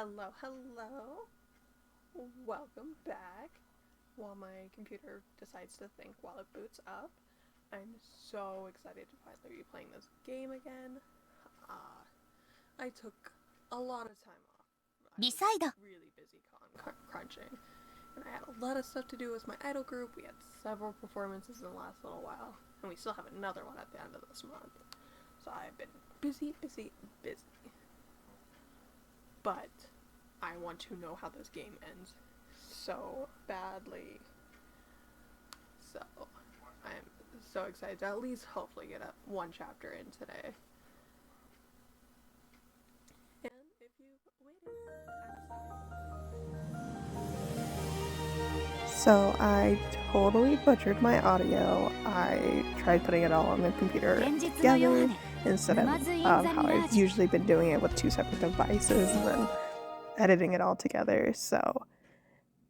Hello, hello. Welcome back. While my computer decides to think while it boots up, I'm so excited to finally be playing this game again. I took a lot of time off. I was really busy crunching, and I had a lot of stuff to do with my idol group. We had several performances in the last little while, and we still have another one at the end of this month. So I've been busy. But I want to know how this game ends so badly. So I'm so excited to at least hopefully get one chapter in today. And if you've waited, I'm sorry. So I totally butchered my audio. I tried putting it all on the computer together instead of how I've usually been doing it with two separate devices and then editing it all together. So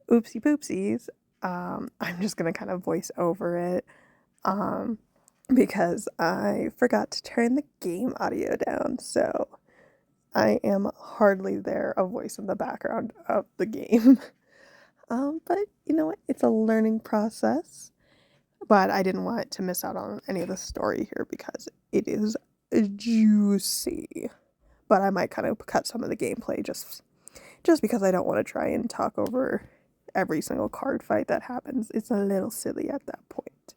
oopsie poopsies. I'm just gonna kind of voice over it because I forgot to turn the game audio down, so I am hardly there, a voice in the background of the game. But you know what? It's a learning process. But I didn't want to miss out on any of the story here because it is juicy. But I might kind of cut some of the gameplay just because I don't want to try and talk over every single card fight that happens. It's a little silly at that point.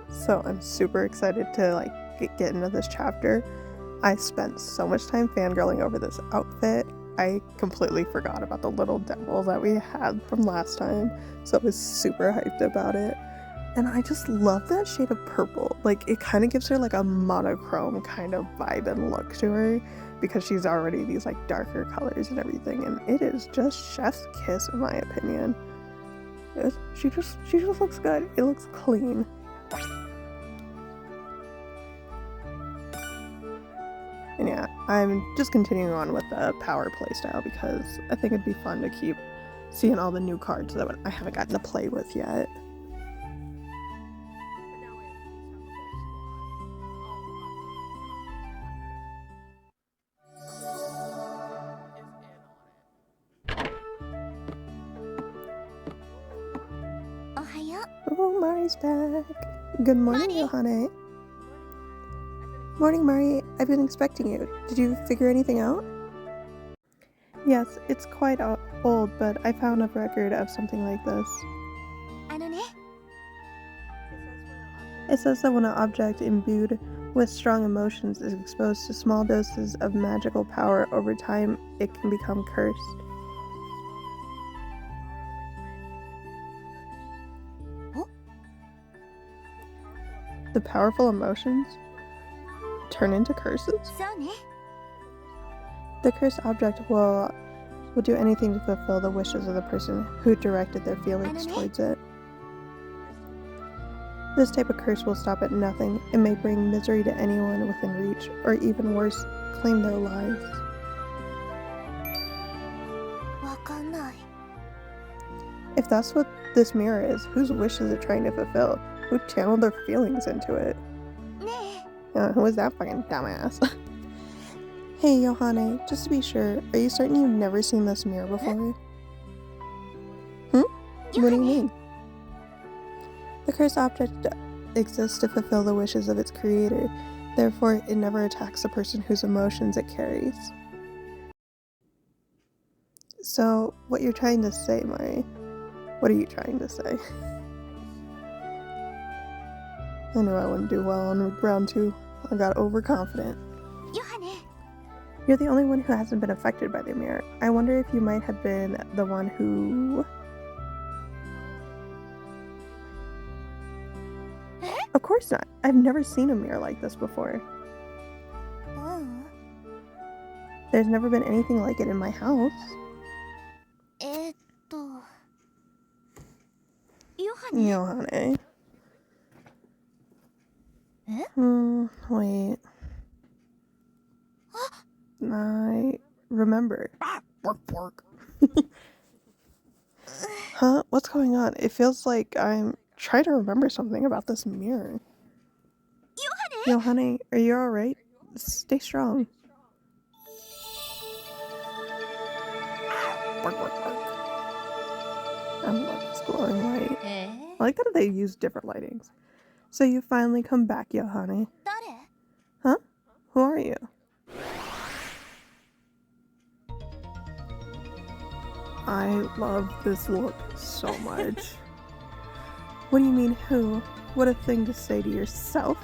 So I'm super excited to get into this chapter. I spent so much time fangirling over this outfit. I completely forgot about the little devil that we had from last time, so I was super hyped about it. And I just love that shade of purple. Like, it kind of gives her like a monochrome kind of vibe and look to her because she's already these like darker colors and everything, and it is just chef's kiss in my opinion. She just looks good. It looks clean. And yeah, I'm just continuing on with the power playstyle because I think it'd be fun to keep seeing all the new cards that I haven't gotten to play with yet. Oh, Mari's back. Good morning, Yohane. Morning, Mari. I've been expecting you. Did you figure anything out? Yes, it's quite old, but I found a record of something like this. It says that when an object imbued with strong emotions is exposed to small doses of magical power, over time it can become cursed. The powerful emotions turn into curses? The cursed object will do anything to fulfill the wishes of the person who directed their feelings towards it. This type of curse will stop at nothing. It may bring misery to anyone within reach, or even worse, claim their lives. If that's what this mirror is, whose wish is it trying to fulfill? Who channeled their feelings into it? Who was that fucking dumbass? Hey, Yohane, just to be sure, are you certain you've never seen this mirror before? What do you mean? The cursed object exists to fulfill the wishes of its creator, therefore it never attacks the person whose emotions it carries. So, what you're trying to say, Mari? What are you trying to say? I knew I wouldn't do well on round 2. I got overconfident. You're the only one who hasn't been affected by the mirror. I wonder if you might have been the one who... Of course not. I've never seen a mirror like this before. There's never been anything like it in my house. Yohane. Wait. I remember. Huh? What's going on? It feels like I'm trying to remember something about this mirror. Yohane, are you alright? Stay strong. Bark, bark, bark. I love this glowing light. I like that they use different lightings. So you finally come back, Yohane. Huh? Who are you? I love this look so much. What do you mean, who? What a thing to say to yourself.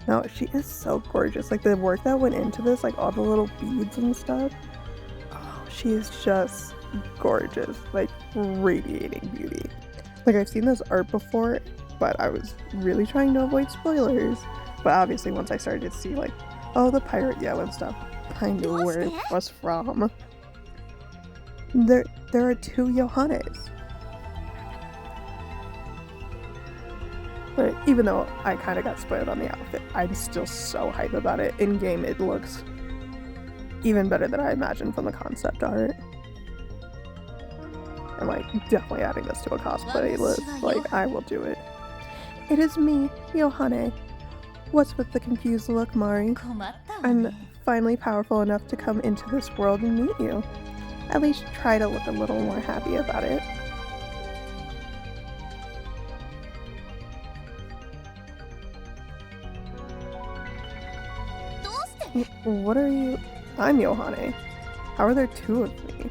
No, she is so gorgeous. Like, the work that went into this, like all the little beads and stuff. Oh, she is just gorgeous. Like, radiating beauty. Like, I've seen this art before, but I was really trying to avoid spoilers. But obviously, once I started to see, like, oh, the pirate yell and stuff, I knew where it was from. There are 2 Yohanes. But even though I kind of got spoiled on the outfit, I'm still so hype about it. In game, it looks even better than I imagined from the concept art. I'm like definitely adding this to a cosplay list. Like, I will do it. It is me, Yohane. What's with the confused look, Mari? I'm finally powerful enough to come into this world and meet you. At least try to look a little more happy about it. What are you? I'm Yohane. How are there 2 of me?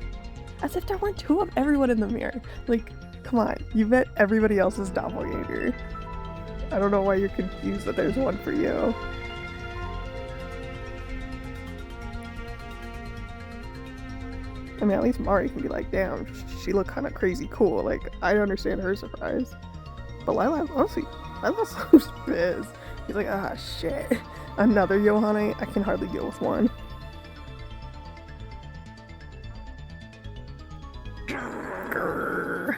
As if there weren't 2 of everyone in the mirror. Like, come on, you met everybody else's doppelganger. I don't know why you're confused that there's one for you. I mean, at least Mari can be like, damn, she looked kind of crazy cool. Like, I understand her surprise. But Lilac, honestly, Lilac's so pissed. He's like, ah, shit. Another Yohane? I can hardly deal with one. Grrr.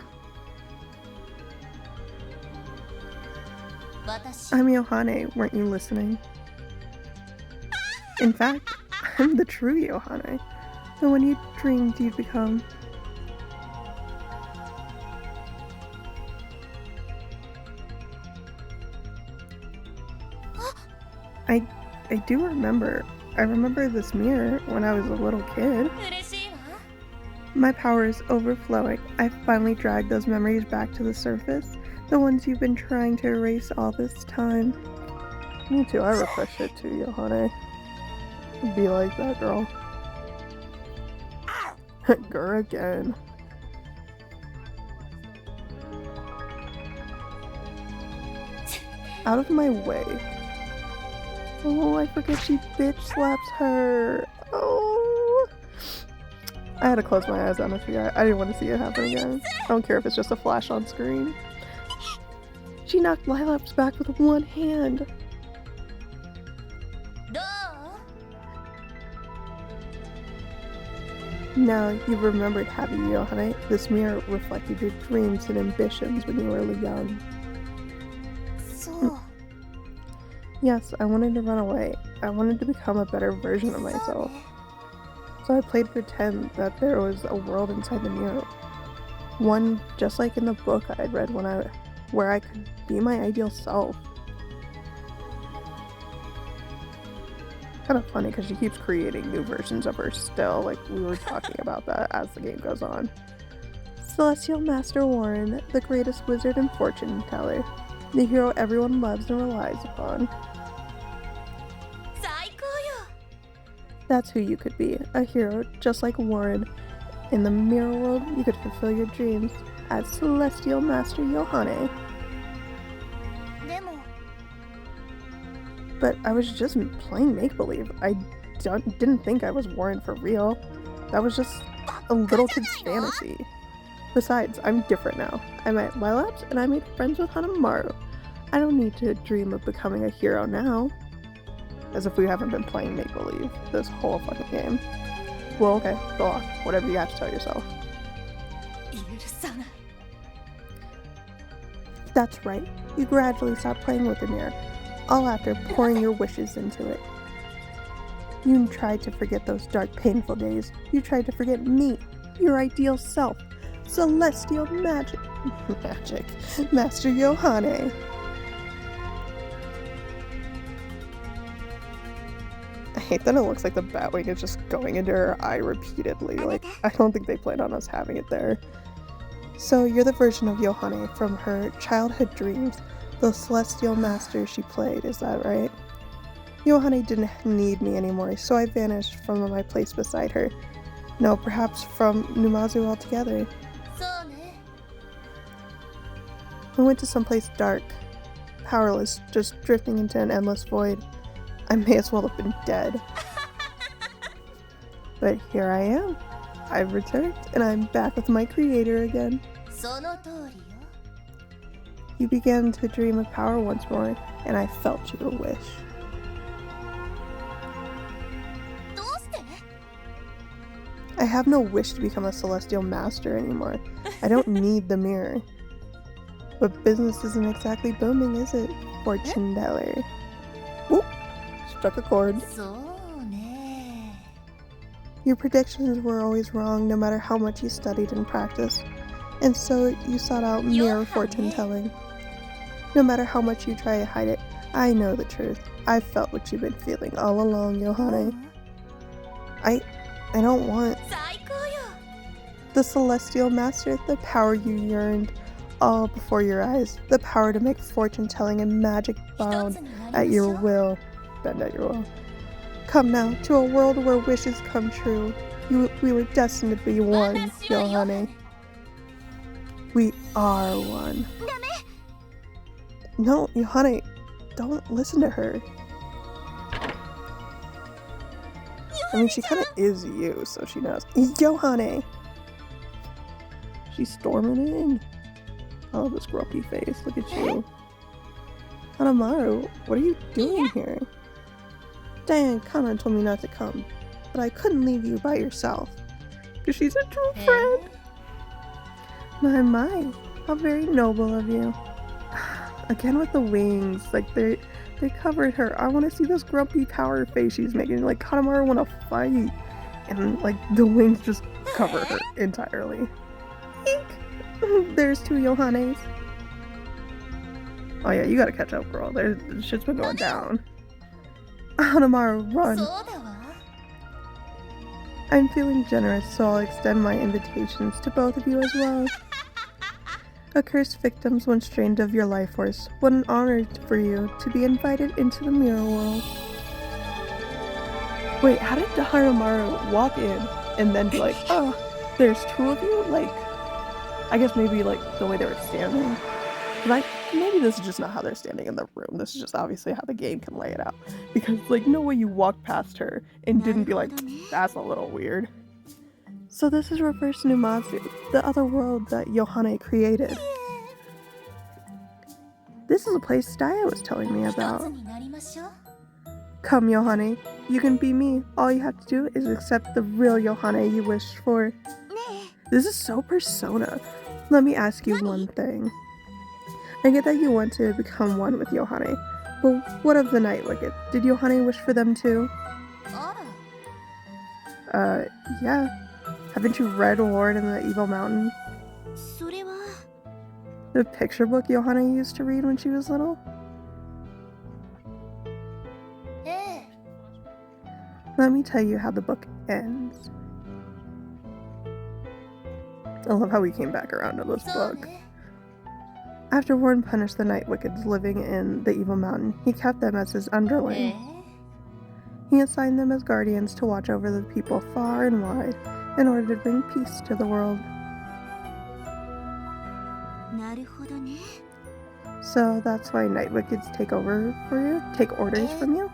I'm Yohane, weren't you listening? In fact, I'm the true Yohane. The one you dreamed you'd become. I do remember. I remember this mirror when I was a little kid. My power is overflowing. I've finally dragged those memories back to the surface. The ones you've been trying to erase all this time. Me too, I repress shit too, Yohane. Be like that, girl. Grr again. Out of my way. Oh, I forget she bitch slaps her. Oh. I had to close my eyes, honestly. I didn't want to see it happen again. I don't care if it's just a flash on screen. She knocked Lilac's back with one hand. Now you've remembered, have you, Yohane? This mirror reflected your dreams and ambitions when you were young. Yes, I wanted to run away. I wanted to become a better version of myself. So I played pretend that there was a world inside the mirror. One just like in the book I had read where I could be my ideal self. Kind of funny because she keeps creating new versions of her still, like we were talking about that as the game goes on. Celestial Master Warren, the greatest wizard and fortune teller, the hero everyone loves and relies upon. That's who you could be, a hero just like Warren. In the mirror world, you could fulfill your dreams as Celestial Master Yohane. But I was just playing make-believe. I didn't think I was Warren for real. That was just a little kid's fantasy. Besides, I'm different now. I met Lilac and I made friends with Hanamaru. I don't need to dream of becoming a hero now. As if we haven't been playing make-believe this whole fucking game. Well, okay, go on. Whatever you have to tell yourself. That's right. You gradually stop playing with the mirror, all after pouring your wishes into it. You tried to forget those dark, painful days. You tried to forget me, your ideal self, Celestial Magic Master Yohane. I hate that it looks like the Batwing is just going into her eye repeatedly. Like, I don't think they planned on us having it there. So you're the version of Yohane from her childhood dreams, the celestial master she played, is that right? Yohane didn't need me anymore, so I vanished from my place beside her. No, perhaps from NUMAZU altogether. I went to someplace dark, powerless, just drifting into an endless void. I may as well have been dead. But here I am. I've returned, and I'm back with my creator again. You began to dream of power once more, and I felt your wish. I have no wish to become a celestial master anymore. I don't need the mirror. But business isn't exactly booming, is it, fortune teller? Oop! Struck a chord. Your predictions were always wrong, no matter how much you studied and practiced. And so you sought out mirror fortune telling. No matter how much you try to hide it, I know the truth. I've felt what you've been feeling all along, Yohane. I don't want the celestial master, the power you yearned, all before your eyes, the power to make fortune telling and magic bound at your will, bend at your will. Come now to a world where wishes come true. We were destined to be one, Yohane. We are one. No, Yohane, don't listen to her. I mean, she kind of is you, so she knows. Yohane! She's storming in. Oh, this grumpy face. Look at you. Hanamaru, what are you doing here? Diane Kana told me not to come, but I couldn't leave you by yourself. Because she's a true friend. My, how very noble of you. Again with the wings, like they covered her. I want to see this grumpy power face she's making. Like, Hanamaru want to fight. And like the wings just cover her entirely. Eek. There's two Yohanes. Oh yeah, you gotta catch up, girl. There's shit's been going down. Hanamaru, run. I'm feeling generous, so I'll extend my invitations to both of you as well. Accursed victims once drained of your life force, what an honor for you to be invited into the mirror world. Wait, how did Hanamaru walk in and then be like, oh, there's two of you? Like, I guess maybe like the way they were standing. Like, maybe this is just not how they're standing in the room. This is just obviously how the game can lay it out. Because like no way you walked past her and didn't be like, that's a little weird. So this is reverse NUMAZU, the other world that Yohane created. This is a place Daya was telling me about. Come, Yohane, you can be me. All you have to do is accept the real Yohane you wished for. This is so Persona. Let me ask you one thing. I get that you want to become one with Yohane, but what of the Night Wicked? Did Yohane wish for them too? Yeah. Haven't you read Lord in the Evil Mountain? The picture book Yohane used to read when she was little? Let me tell you how the book ends. I love how we came back around to this book. After Warren punished the Night Wickeds living in the Evil Mountain, he kept them as his underling. He assigned them as guardians to watch over the people far and wide in order to bring peace to the world. So that's why Night Wickeds take over for you? Take orders from you?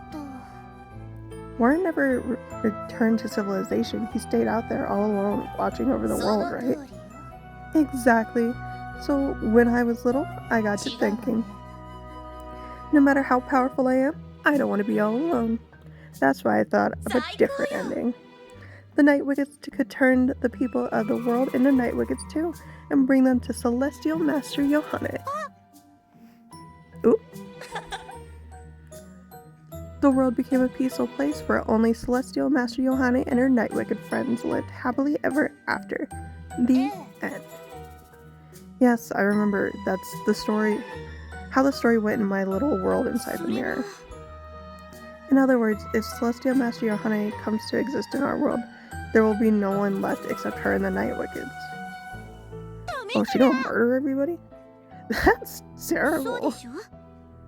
Warren never returned to civilization. He stayed out there all alone, watching over the world, right? Exactly. So when I was little, I got to thinking, no matter how powerful I am, I don't want to be all alone. That's why I thought of a different ending. The Night Wickeds could turn the people of the world into Night Wickeds too, and bring them to Celestial Master Yohane. Ooh. The world became a peaceful place where only Celestial Master Yohane and her Night Wicked friends lived happily ever after. The end. Yes, I remember. That's the story, how the story went in my little world inside the mirror. In other words, if Celestial Master Yohane comes to exist in our world, there will be no one left except her and the Night Wickeds. Oh, she gonna murder everybody? That's terrible.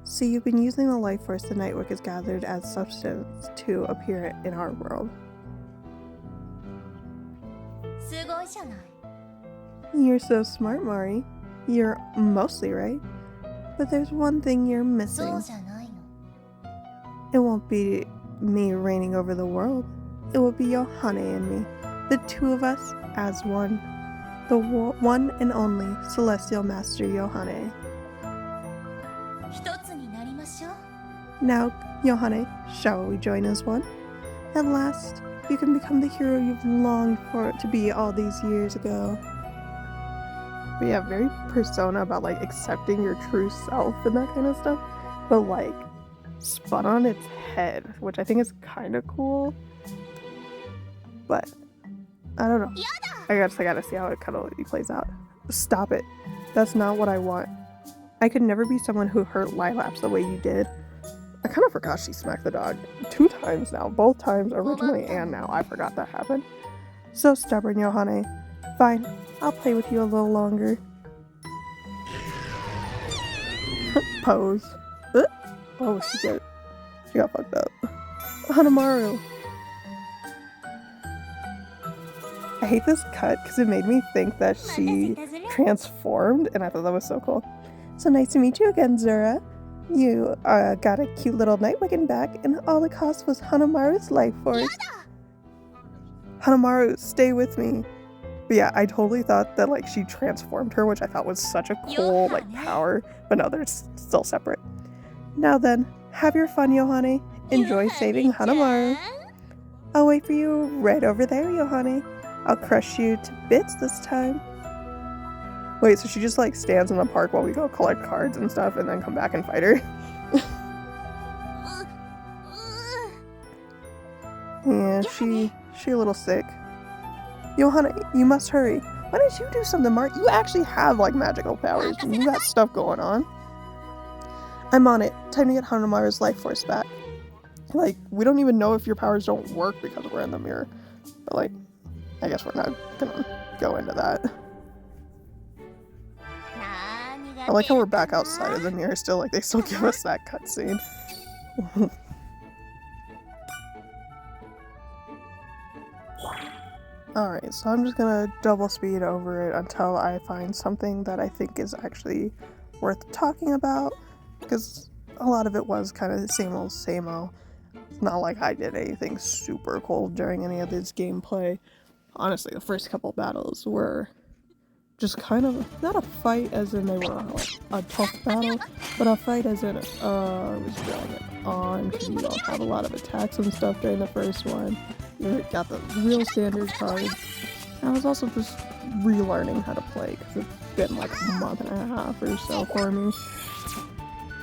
See, you've been using the life force the Night Wickeds gathered as substance to appear in our world. You're so smart, Mari. You're mostly right. But there's one thing you're missing. It won't be me reigning over the world. It will be Yohane and me, the two of us as one. The one and only Celestial Master Yohane. Now, Yohane, shall we join as one? At last, you can become the hero you've longed for to be all these years ago. But yeah, very Persona about like accepting your true self and that kind of stuff. But like spun on its head, which I think is kind of cool. But I don't know. I gotta see how it kind of plays out. Stop it. That's not what I want. I could never be someone who hurt Lilaps the way you did. I kind of forgot she smacked the dog 2 times now. Both times originally and now. I forgot that happened. So stubborn, Yohane. Fine, I'll play with you a little longer. Pose. Oh, she got fucked up. Hanamaru. I hate this cut because it made me think that she transformed, and I thought that was so cool. So nice to meet you again, Zura. You got a cute little Nightwicken back, and all it cost was Hanamaru's life force. Hanamaru, stay with me. But yeah, I totally thought that like she transformed her, which I thought was such a cool like power, but no, they're still separate. Now then, have your fun, Yohane. Enjoy saving Hanamaru. I'll wait for you right over there, Yohane. I'll crush you to bits this time. Wait, so she just like stands in the park while we go collect cards and stuff and then come back and fight her? Yeah, she a little sick. Yohane, you must hurry. Why don't you do something, Mark? You actually have like magical powers and you got stuff going on. I'm on it. Time to get Hanamaru's life force back. Like, we don't even know if your powers don't work because we're in the mirror. But like, I guess we're not gonna go into that. I like how we're back outside of the mirror still, like they still give us that cutscene. Alright, so I'm just gonna double speed over it until I find something that I think is actually worth talking about, because a lot of it was kind of the same old, same old. It's not like I did anything super cool during any of this gameplay. Honestly, the first couple battles were just kind of, not a fight as in they were like a tough battle, but a fight as in it was drawing it on, because you don't have a lot of attacks and stuff during the first one. You got the real standard cards. I was also just relearning how to play, because it's been like a month and a half or so for me.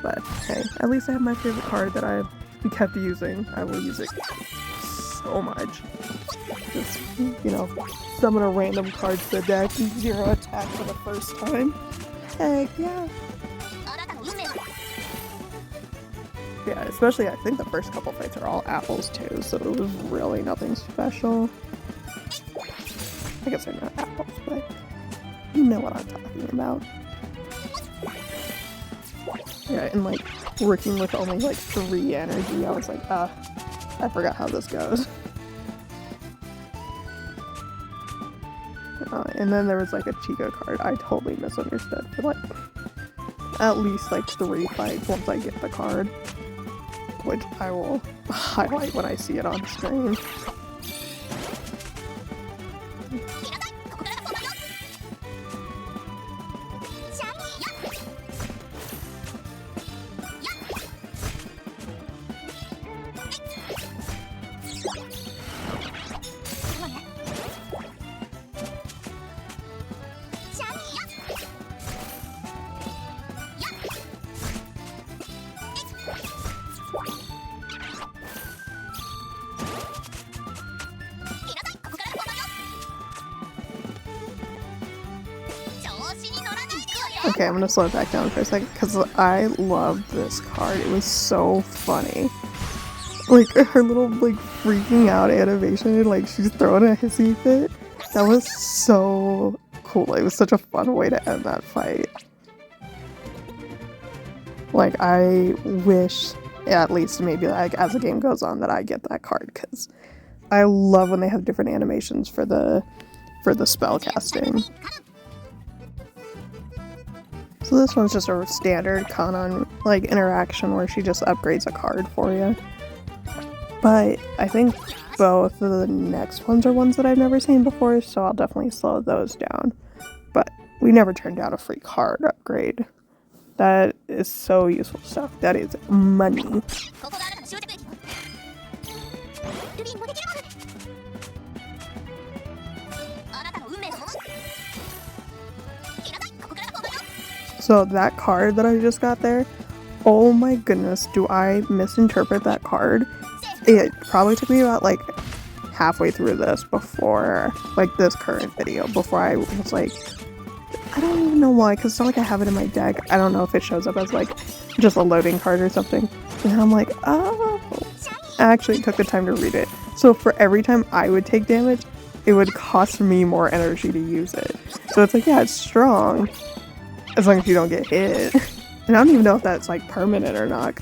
But hey, at least I have my favorite card that I've kept using. I will use it so much. Just, you know, summon a random card to the deck, 0 attack for the first time. Heck yeah. Yeah, especially I think the first couple fights are all apples too, so it was really nothing special. I guess they're not apples, but you know what I'm talking about. Yeah, and like working with only like 3 energy, I was like, I forgot how this goes. And then there was like a Chica card I totally misunderstood for like at least like 3 fights once I get the card, which I will highlight when I see it on screen. Okay, I'm gonna slow it back down for a second because I loved this card. It was so funny. Like her little like freaking out animation, like she's throwing a hissy fit. That was so cool. It was such a fun way to end that fight. Like I wish, at least maybe like as the game goes on, that I get that card, because I love when they have different animations for the spell casting. So this one's just a standard Kanon like interaction where she just upgrades a card for you. But I think both of the next ones are ones that I've never seen before, so I'll definitely slow those down. But we never turned down a free card upgrade. That is so useful stuff. That is money. So that card that I just got there, oh my goodness, do I misinterpret that card? It probably took me about like halfway through this before, like this current video, before I was like, I don't even know why, because it's not like I have it in my deck. I don't know if it shows up as like just a loading card or something. And I'm like, oh, I actually took the time to read it. So for every time I would take damage, it would cost me more energy to use it. So it's like, yeah, it's strong, as long as you don't get hit. And I don't even know if that's like permanent or not.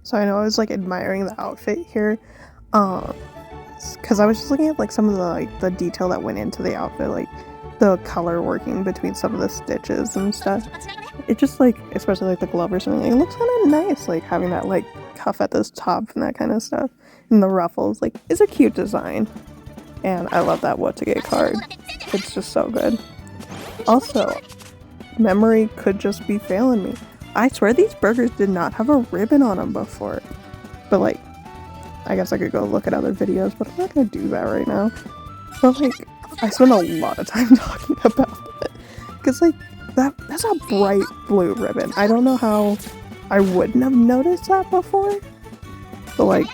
So I know I was like admiring the outfit here, because I was just looking at like some of the detail that went into the outfit, like the color working between some of the stitches and stuff. It just like, especially like the glove or something, it looks kind of nice, like having that like cuff at this top and that kind of stuff, and the ruffles. Like, it's a cute design, and I love that what to get card. It's just so good. Also, memory could just be failing me. I swear these burgers did not have a ribbon on them before. But like, I guess I could go look at other videos, but I'm not gonna do that right now. But like, I spent a lot of time talking about it. Because like, that's a bright blue ribbon. I don't know how I wouldn't have noticed that before. But like,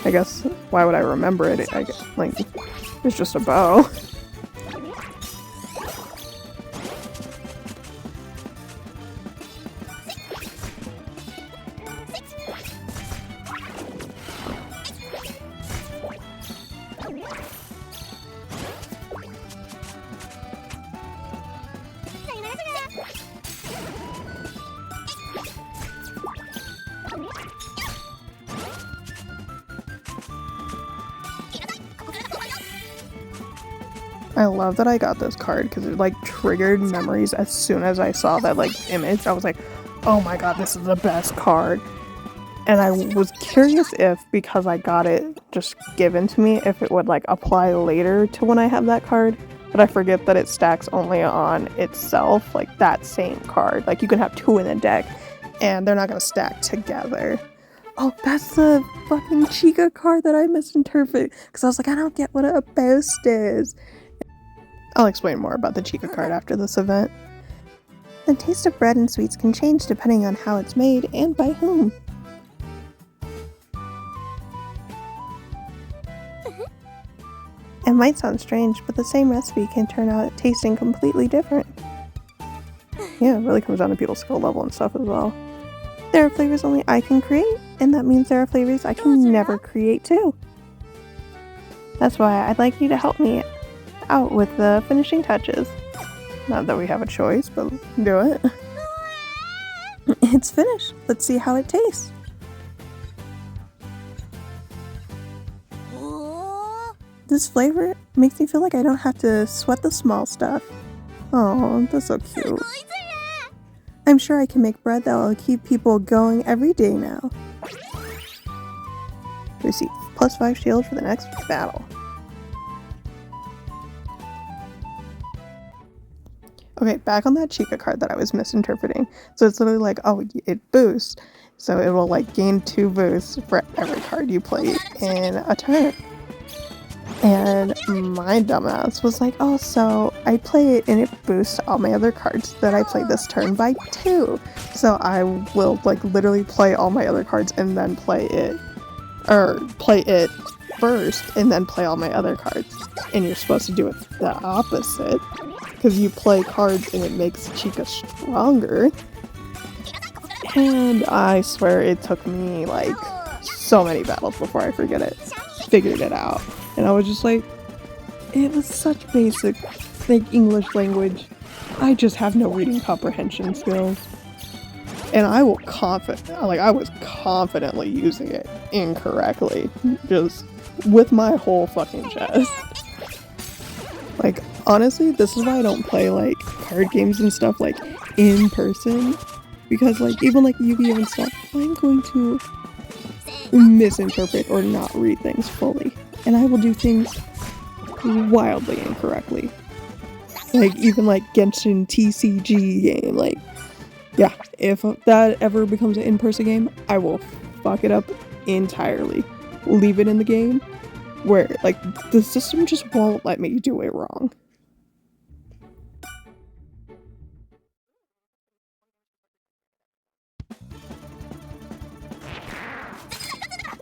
I guess, why would I remember it? I guess, like, it's just a bow. I love that I got this card because it like triggered memories as soon as I saw that like image. I was like, oh my god, this is the best card. And I was curious if, because I got it just given to me, if it would like apply later to when I have that card. But I forget that it stacks only on itself, like that same card. Like you can have two in the deck and they're not gonna stack together. Oh, that's the fucking Chica card that I misinterpreted. Because I was like, I don't get what a boast is. I'll explain more about the Chica card after this event. The taste of bread and sweets can change depending on how it's made and by whom. It might sound strange, but the same recipe can turn out tasting completely different. Yeah, it really comes down to people's skill level and stuff as well. There are flavors only I can create, and that means there are flavors I can never create too. That's why I'd like you to help me out with the finishing touches. Not that we have a choice, but do it. It's finished. Let's see how it tastes. This flavor makes me feel like I don't have to sweat the small stuff. Oh, that's so cute. I'm sure I can make bread that will keep people going every day now. Receive +5 shield for the next battle. Okay, back on that Chica card that I was misinterpreting. So it's literally like, oh, it boosts. So it will like gain 2 boosts for every card you play in a turn. And my dumbass was like, oh, so I play it and it boosts all my other cards that I play this turn by 2. So I will like literally play all my other cards and then play it. Or play it first and then play all my other cards. And you're supposed to do it the opposite. Because you play cards and it makes Chica stronger. And I swear it took me like so many battles before I figured it out. And I was just like, it was such basic like English language. I just have no reading comprehension skills. And I was confidently using it incorrectly. Just with my whole fucking chest. Like, honestly, this is why I don't play, like, card games and stuff, like, in person. Because, like, even, like, Yu-Gi-Oh! And stuff, I'm going to misinterpret or not read things fully. And I will do things wildly incorrectly. Like, even, like, Genshin TCG game, like, yeah, if that ever becomes an in-person game, I will fuck it up entirely. Leave it in the game. Where, like, the system just won't let me do it wrong.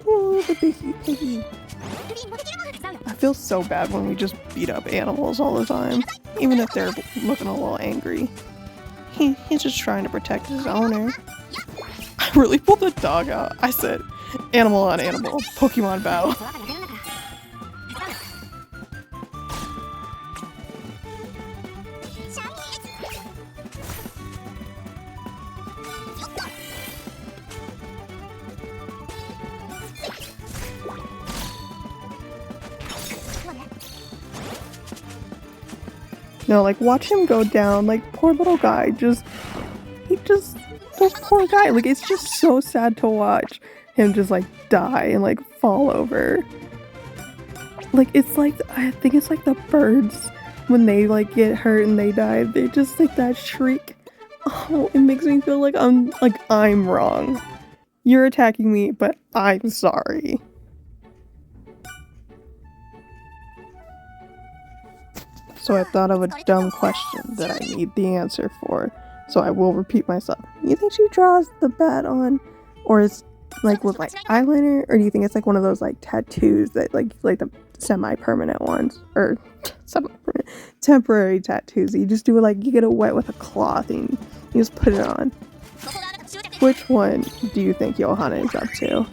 Oh, the piggy. I feel so bad when we just beat up animals all the time, even if they're looking a little angry. He's just trying to protect his owner. I really pulled the dog out. I said, animal on animal, Pokemon battle. No, like, watch him go down, like, poor little guy, this poor guy, like, it's just so sad to watch him just, like, die and, like, fall over. Like, it's like, I think it's like the birds, when they, like, get hurt and they die, they just, like, that shriek. Oh, it makes me feel like I'm wrong. You're attacking me, but I'm sorry. So I thought of a dumb question that I need the answer for, so I will repeat myself. You think she draws the bat on, or is like with like eyeliner, or do you think it's like one of those like tattoos that like the semi-permanent ones, or semi-permanent, temporary tattoos? You just do it like you get it wet with a cloth and you just put it on. Which one do you think Yohane is up to?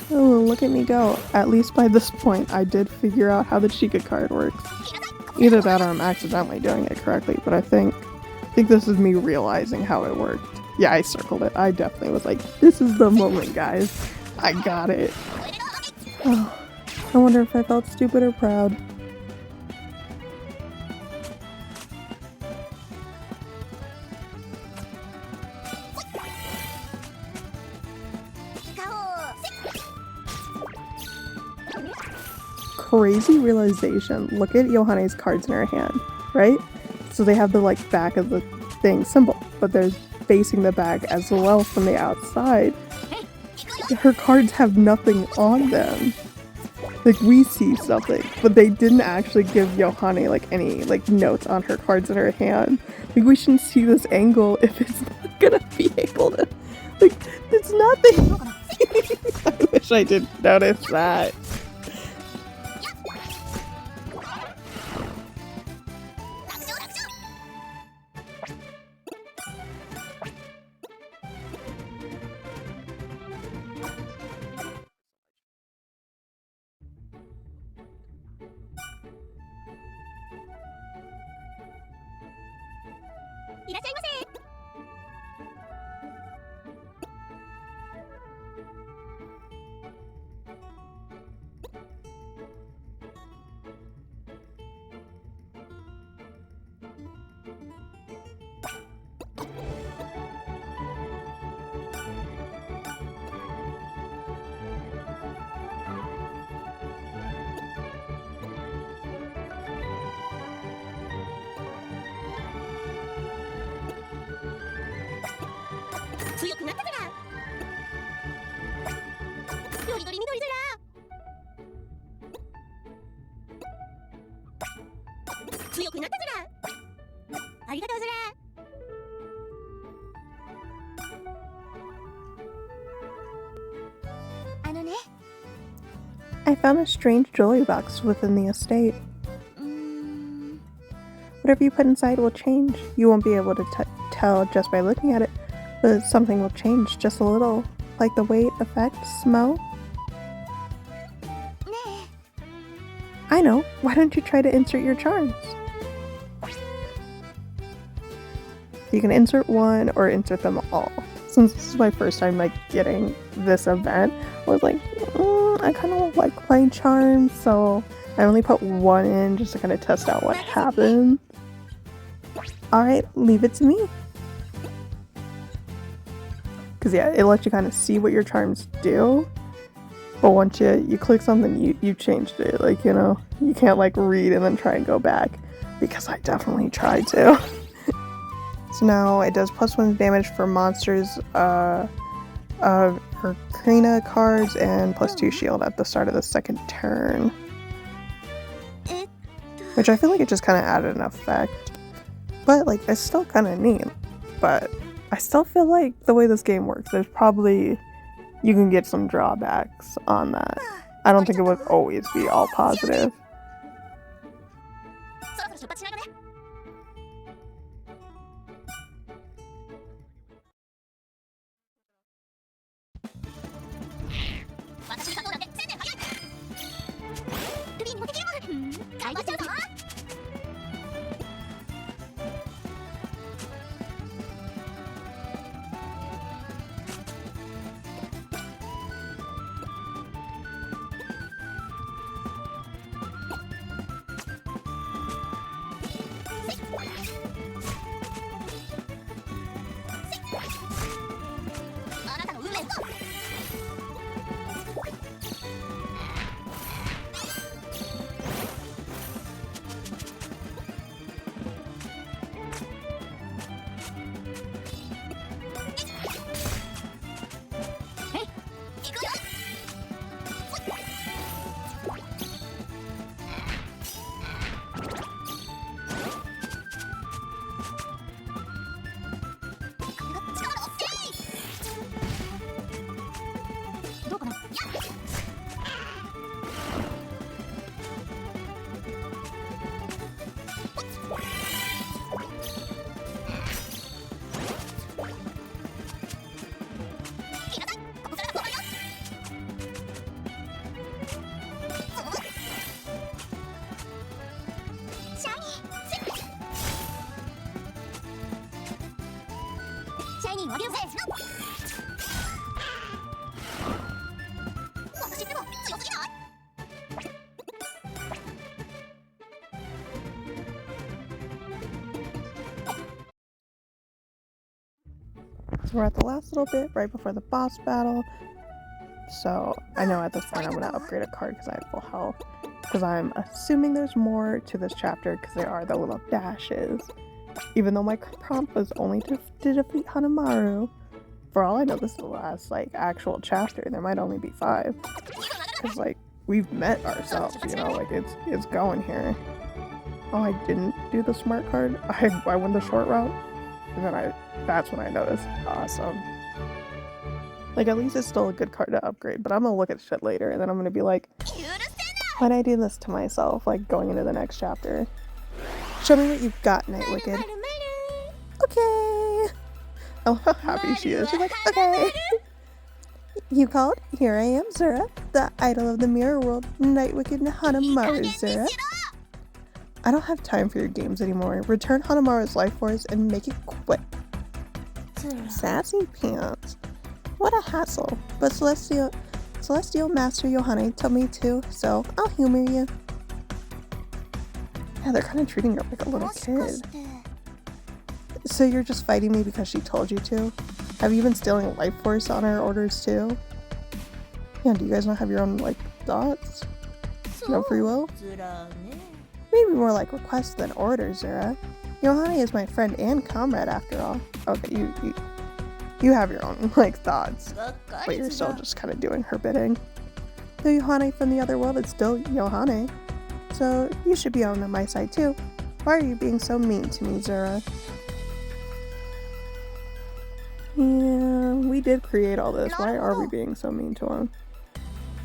Oh, look at me go. At least by this point, I did figure out how the Chica card works. Either that or I'm accidentally doing it correctly, but I think this is me realizing how it worked. Yeah, I circled it. I definitely was like, this is the moment, guys. I got it. Oh, I wonder if I felt stupid or proud. Crazy realization. Look at Yohane's cards in her hand, right? So they have the like back of the thing symbol, but they're facing the back as well from the outside. Her cards have nothing on them. Like, we see something, but they didn't actually give Yohane like any like notes on her cards in her hand. Like, we shouldn't see this angle if it's not gonna be able to, like, it's nothing. I wish I didn't notice that. 強くなったずら。よりどりみどりずら。強くなったずら。ありがとうずら。I found a strange jewelry box within the estate. Whatever you put inside will change. You won't be able to tell just by looking at it, but something will change just a little, like the weight, effect, smell. I know. Why don't you try to insert your charms? You can insert one or insert them all. Since this is my first time getting this event, I was like, I kind of like my charms, so I only put one in just to kind of test out what happens. Alright, leave it to me. Because yeah, it lets you kind of see what your charms do, but once you click something, you changed it. You can't read and then try and go back, because I definitely tried to. So now it does +1 damage for monsters, her Karina cards, and +2 shield at the start of the second turn. Which I feel like it just kind of added an effect. But it's still kind of neat. But I still feel like the way this game works, you can get some drawbacks on that. I don't think it would always be all positive. So we're at the last little bit right before the boss battle. So I know at this point I'm going to upgrade a card because I have full health. Because I'm assuming there's more to this chapter because there are the little dashes. Even though my prompt was only to defeat Hanamaru. For all I know, this is the last actual chapter. There might only be 5. Because we've met ourselves, it's going here. Oh, I didn't do the smart card? I went the short route? And then that's when I noticed. Awesome. At least it's still a good card to upgrade, but I'm gonna look at shit later and then I'm gonna be like, why'd I do this to myself, going into the next chapter? Show me what you've got, Night Wicked. Okay. I love how happy she is. She's like, okay. You called? Here I am, Zura, the idol of the mirror world, Night Wicked Hanamaru, Zura. I don't have time for your games anymore. Return Hanamaru's life force and make it quick. Sassy pants. What a hassle. But Celestial Master Yohane told me to, so I'll humor you. Yeah, they're kind of treating her like a little kid. So you're just fighting me because she told you to? Have you been stealing life force on her orders too? Yeah, do you guys not have your own, like, thoughts? No free will? Maybe more like requests than orders, Zura. Yohane is my friend and comrade after all. Okay, you have your own, like, thoughts. But you're still just kind of doing her bidding. The Yohane from the other world is still Yohane. So you should be on my side too. Why are you being so mean to me, Zura? Yeah, we did create all this. Why are we being so mean to him?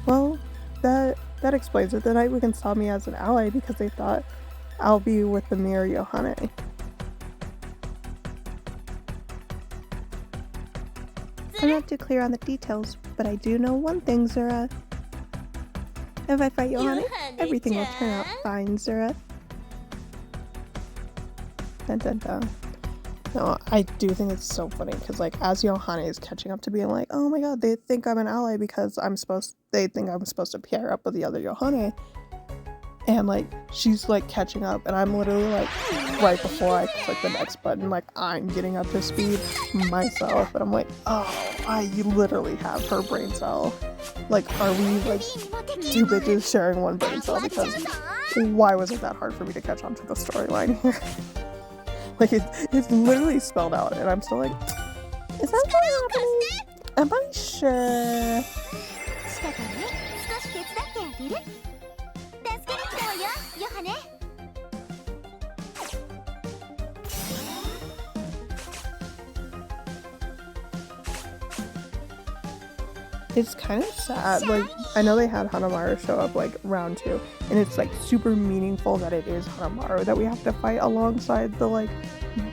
Well, that explains it. The Night Wiggins saw me as an ally because they thought I'll be with the mere Yohane. I'm not too clear on the details, but I do know one thing, Zura. If I fight Yohane, everything will turn out fine, Zura. Dun dun dun. No, I do think it's so funny because, like, as Yohane is catching up to being like, oh my god, they think I'm an ally because they think I'm supposed to pair up with the other Yohane. And, like, she's, like, catching up, and I'm literally, like, right before I click the next button, like, I'm getting up to speed myself, and I'm like, oh, I literally have her brain cell. Like, are we, like, two bitches sharing one brain cell? Because why was it that hard for me to catch on to the storyline here? Like, it's literally spelled out, and I'm still like, is that what happening? Am I sure? It's kind of sad. Like, I know they had Hanamaru show up, like, round 2, and it's, like, super meaningful that it is Hanamaru that we have to fight alongside the, like,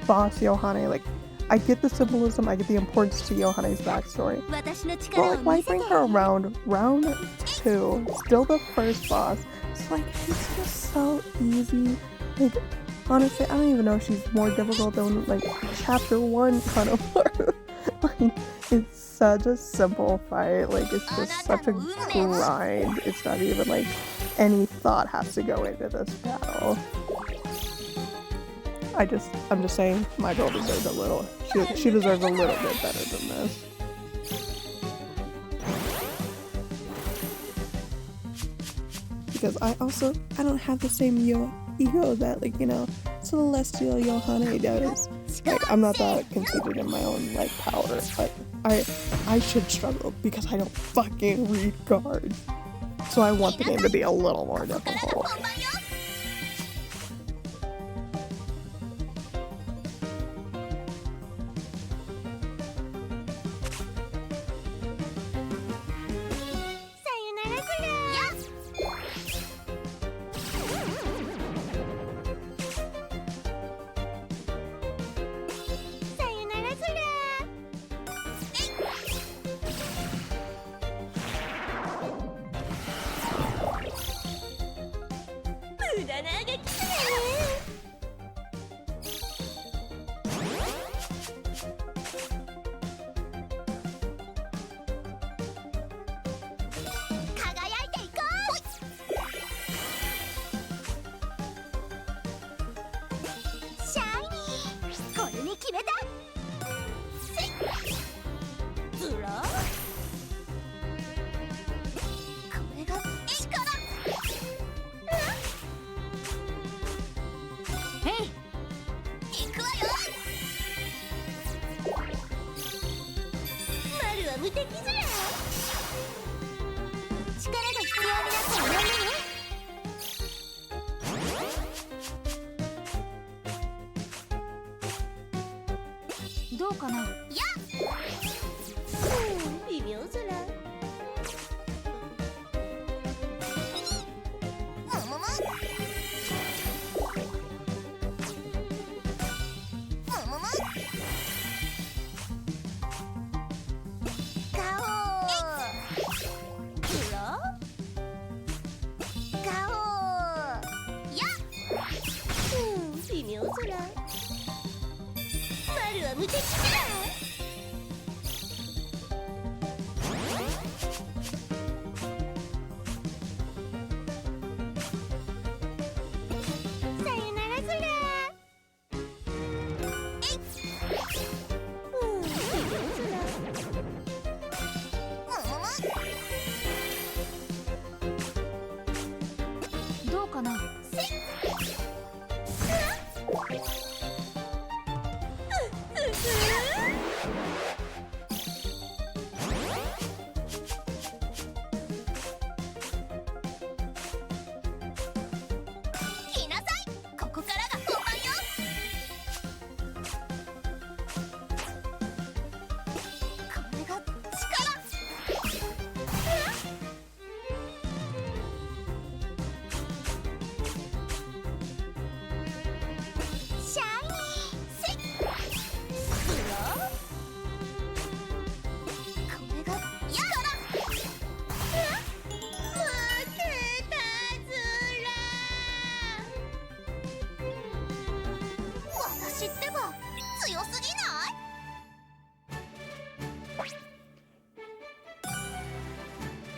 boss Yohane. Like, I get the symbolism, I get the importance to Yohane's backstory. But, like, why bring her around round 2? Still the first boss. It's like, it's just so easy. Like, honestly, I don't even know if she's more difficult than, like, chapter 1 Hanamaru. Like, it's such a simple fight. Like, it's just such a grind. It's not even like any thought has to go into this battle. I'm just saying, my girl deserves a little. She deserves a little bit better than this. Because I don't have the same ego that, like, you know, Celestial Yohane does. Like, I'm not that conceited in my own, like, power, but I should struggle because I don't fucking read cards. So I want the game to be a little more difficult. ルは無敵だ。さよならズラ。えい。ズラ。どうかな。来なさい。ここからが本番よ。これが力。シャイニー。せい。いいよ。これが力。負けたズラ。私ってば強すぎない？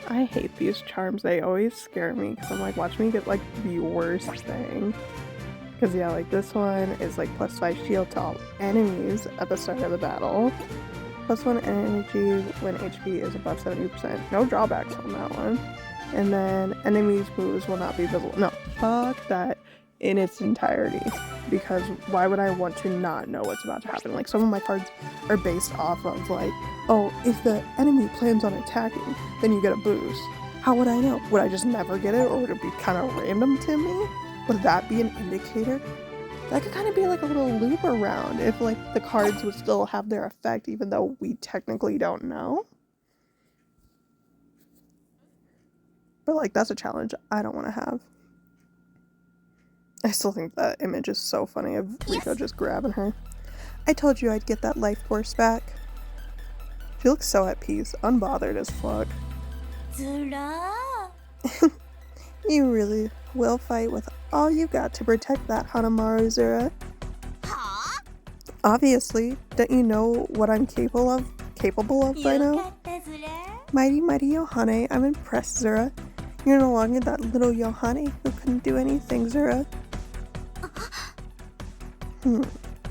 I hate these charms. They always scare me because I'm like, watch me get like the worst thing. Because yeah, like this one is like +5 shield to all enemies at the start of the battle. +1 energy when HP is above 70%. No drawbacks on that one. And then enemies' moves will not be visible. No, fuck that in its entirety. Because why would I want to not know what's about to happen? Like some of my cards are based off of like, oh, if the enemy plans on attacking, then you get a boost. How would I know? Would I just never get it, or would it be kind of random to me? Would that be an indicator? That could kind of be like a little loop around if like the cards would still have their effect even though we technically don't know. But like that's a challenge I don't want to have. I still think that image is so funny of Rico just grabbing her. I told you I'd get that life force back. She looks so at peace, unbothered as fuck. ズラ。 You really will fight with all you got to protect that Hanamaru, Zura. は Obviously, don't you know what I'm capable of by あ？よ now? かったズラ。 Mighty Yohane, I'm impressed, Zura. You're no longer that little Yohane who couldn't do anything, Zura.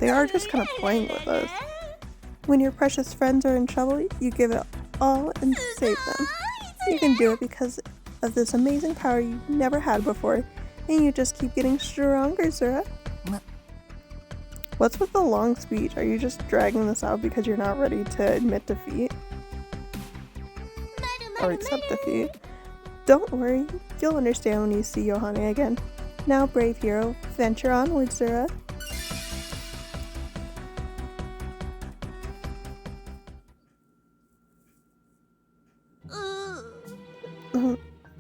They are just kind of playing with us. When your precious friends are in trouble, you give it all and save them. You can do it because of this amazing power you've never had before, and you just keep getting stronger, Zura. What's with the long speech? Are you just dragging this out because you're not ready to admit defeat? Or accept defeat? Don't worry, you'll understand when you see Yohane again. Now, brave hero, venture onward, Zura.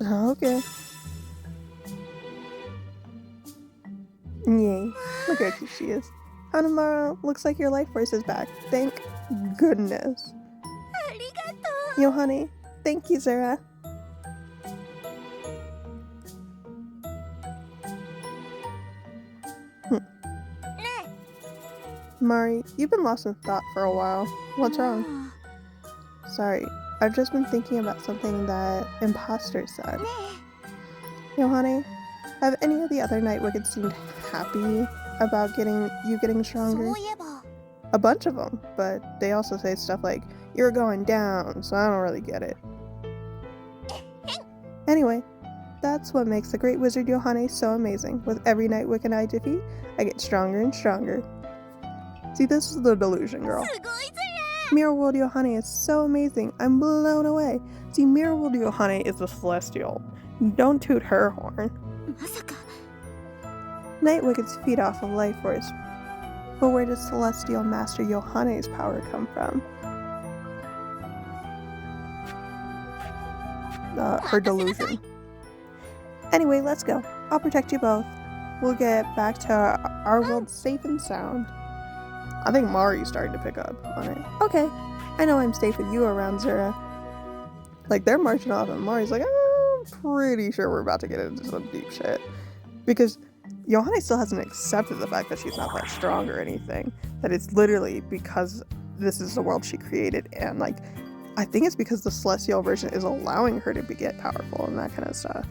Okay. Yay. Look how cute she is. Hanamaru, looks like your life force is back. Thank goodness. ありがとう。 Yohane, thank you, Zura. Mari, you've been lost in thought for a while. What's wrong? Sorry, I've just been thinking about something that Imposter said. Yohane, have any of the other Night Wickeds seemed happy about getting stronger? そういえば。 A bunch of them, but they also say stuff like, you're going down, so I don't really get it. Anyway, that's what makes the great wizard Yohane so amazing. With every Night Wicked I defeat, I get stronger and stronger. See, this is the delusion, girl. すごいズラ。 Mirror World Yohane is so amazing. I'm blown away. See, Mirror World Yohane is the celestial. Don't toot her horn. まさか。 Night Wickeds feed off of life force. But where does Celestial Master Yohane's power come from? Her delusion. Anyway, let's go. I'll protect you both. We'll get back to our world safe and sound. I think Mari's starting to pick up on it. Okay, I know I'm safe with you around, Zura. Like, they're marching off and Mari's like, I'm pretty sure we're about to get into some deep shit. Because Yohane still hasn't accepted the fact that she's not that strong or anything. That it's literally because this is the world she created, and like, I think it's because the celestial version is allowing her to get powerful and that kind of stuff.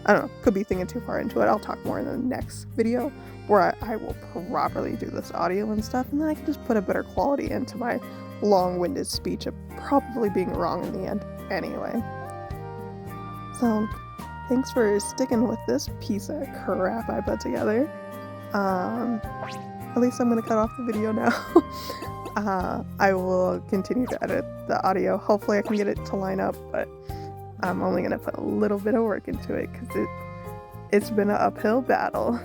I don't know, could be thinking too far into it. I'll talk more in the next video where I will properly do this audio and stuff, and then I can just put a better quality into my long-winded speech of probably being wrong in the end anyway. So, thanks for sticking with this piece of crap I put together. At least I'm gonna cut off the video now. I will continue to edit the audio. Hopefully I can get it to line up, but I'm only gonna put a little bit of work into it because it's been an uphill battle.